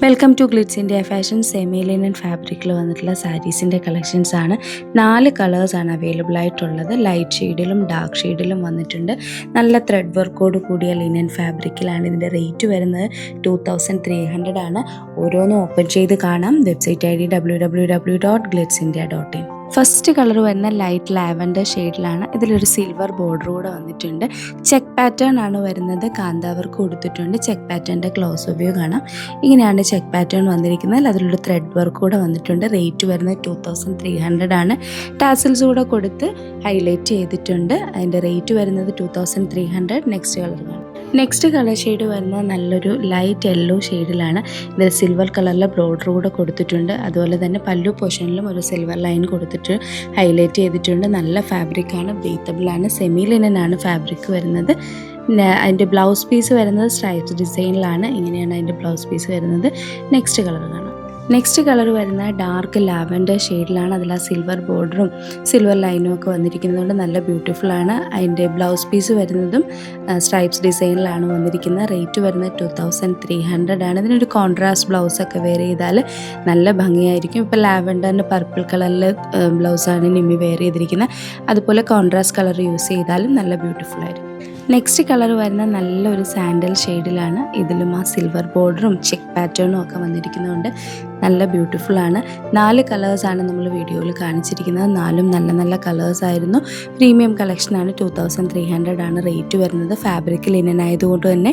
Welcome to Glitz India fashion semi linen ഫാബ്രിക്കിൽ വന്നിട്ടുള്ള സാരീസിൻ്റെ collections ആണ്. 4 കളേഴ്സാണ് അവൈലബിൾ ആയിട്ടുള്ളത്. ലൈറ്റ് ഷെയ്ഡിലും ഡാർക്ക് ഷെയ്ഡിലും വന്നിട്ടുണ്ട്. നല്ല ത്രെഡ് വർക്കോട് കൂടിയ ലിനൻ ഫാബ്രിക്കിലാണ്. ഇതിൻ്റെ റേറ്റ് വരുന്നത് 2300 ആണ്. ഓരോന്നും ഓപ്പൺ ചെയ്ത് കാണാം. Website ID www.glitzindia.in. First colour വരുന്ന ലൈറ്റ് ലാവൻഡർ ഷെയ്ഡിലാണ്. ഇതിലൊരു സിൽവർ ബോർഡർ കൂടെ വന്നിട്ടുണ്ട്. ചെക്ക് പാറ്റേൺ ആണ് വരുന്നത്. കാന്താവർക്ക് കൊടുത്തിട്ടുണ്ട്. ചെക്ക് പാറ്റേണിൻ്റെ ക്ലോസ് വ്യൂ കാണാം. ഇങ്ങനെയാണ് ചെക്ക് പാറ്റേൺ വന്നിരിക്കുന്നത്. അതിലൊരു ത്രെഡ് വർക്ക് കൂടെ വന്നിട്ടുണ്ട്. റേറ്റ് വരുന്നത് 2300 ആണ്. ടാസിൽസ് കൂടെ കൊടുത്ത് ഹൈലൈറ്റ് ചെയ്തിട്ടുണ്ട്. അതിൻ്റെ റേറ്റ് വരുന്നത് 2300. നെക്സ്റ്റ് കളർ കാണാം. നെക്സ്റ്റ് കളർ ഷെയ്ഡ് വരുന്നത് നല്ലൊരു ലൈറ്റ് യെല്ലോ ഷെയ്ഡിലാണ്. ഇതിൽ സിൽവർ കളറിലെ ബോർഡർ കൂടെ കൊടുത്തിട്ടുണ്ട്. അതുപോലെ തന്നെ പല്ലു പോർഷനിലും ഒരു സിൽവർ ലൈൻ കൊടുത്തിട്ട് ഹൈലൈറ്റ് ചെയ്തിട്ടുണ്ട്. നല്ല ഫാബ്രിക്കാണ്, ബ്രീത്തബിളാണ്, സെമി ലിനനാണ് ഫാബ്രിക് വരുന്നത്. അതിൻ്റെ ബ്ലൗസ് പീസ് വരുന്നത് സ്ട്രൈപ്സ് ഡിസൈനിലാണ്. ഇങ്ങനെയാണ് അതിൻ്റെ ബ്ലൗസ് പീസ് വരുന്നത്. നെക്സ്റ്റ് കളർ കാണാം. നെക്സ്റ്റ് കളർ വരുന്ന ഡാർക്ക് ലാവൻഡർ ഷെയ്ഡിലാണ്. അതിൽ ആ സിൽവർ ബോർഡറും സിൽവർ ലൈനും ഒക്കെ വന്നിരിക്കുന്നതുകൊണ്ട് നല്ല ബ്യൂട്ടിഫുള്ളാണ്. അതിൻ്റെ ബ്ലൗസ് പീസ് വരുന്നതും സ്ട്രൈപ്സ് ഡിസൈനിലാണ് വന്നിരിക്കുന്നത്. റേറ്റ് വരുന്നത് 2300 ആണ്. ഇതിനൊരു കോൺട്രാസ്റ്റ് ബ്ലൗസൊക്കെ വെയർ ചെയ്താൽ നല്ല ഭംഗിയായിരിക്കും. ഇപ്പോൾ ലാവൻഡറിൻ്റെ പർപ്പിൾ കളറിൽ ബ്ലൗസാണ് നിമ്മി വെയർ ചെയ്തിരിക്കുന്നത്. അതുപോലെ കോൺട്രാസ്റ്റ് കളർ യൂസ് ചെയ്താലും നല്ല ബ്യൂട്ടിഫുള്ളായിരിക്കും. നെക്സ്റ്റ് കളർ വരുന്ന നല്ലൊരു സാൻഡൽ ഷെയ്ഡിലാണ്. ഇതിലും ആ സിൽവർ ബോർഡറും ചെക്ക് പാറ്റേണും ഒക്കെ വന്നിരിക്കുന്നതുകൊണ്ട് നല്ല ബ്യൂട്ടിഫുള്ളാണ്. 4 കളേഴ്സാണ് നമ്മൾ വീഡിയോയിൽ കാണിച്ചിരിക്കുന്നത്. 4ഉം നല്ല നല്ല കളേഴ്സ് ആയിരുന്നു. പ്രീമിയം കളക്ഷനാണ്. 2300 ആണ് റേറ്റ് വരുന്നത്. ഫാബ്രിക് ലിനൻ ആയതുകൊണ്ട് തന്നെ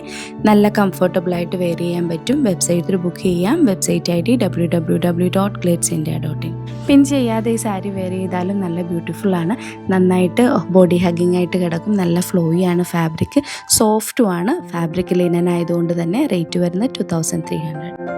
നല്ല കംഫർട്ടബിളായിട്ട് വെയർ ചെയ്യാൻ പറ്റും. വെബ്സൈറ്റിൽ ബുക്ക് ചെയ്യാം. Website ID www.glitzindia.in. പിൻ ചെയ്യാതെ ഈ സാരി വെയർ ചെയ്താലും നല്ല ബ്യൂട്ടിഫുള്ളാണ്. നന്നായിട്ട് ബോഡി ഹഗ്ഗിങ് ആയിട്ട് കിടക്കും. നല്ല ഫ്ലോയിയാണ് ഫാബ്രിക്. സോഫ്റ്റുമാണ്. ഫാബ്രിക് ലിനൻ ആയതുകൊണ്ട് തന്നെ റേറ്റ് വരുന്നത് 2300.